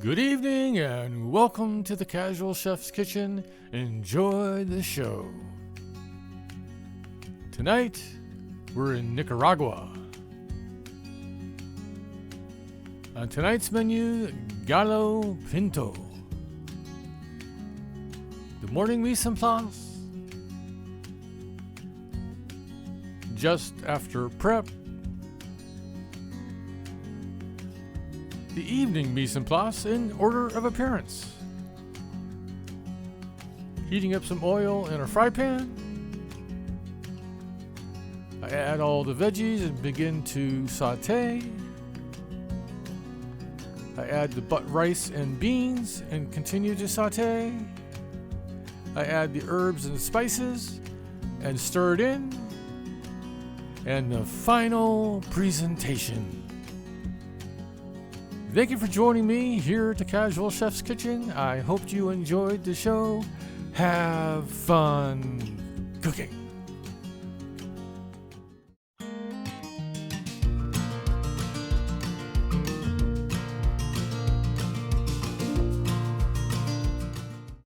Good evening and welcome to the Casual Chef's Kitchen. Enjoy the show. Tonight, we're in Nicaragua. On tonight's menu, Gallo Pinto. The morning mise en place. Just after prep. The evening mise en place in order of appearance. Heating up some oil in a fry pan. I add all the veggies and begin to saute. I add the rice and beans and continue to saute. I add the herbs and spices and stir it in. And the final presentation. Thank you for joining me here at the Casual Chef's Kitchen. I hope you enjoyed the show. Have fun cooking.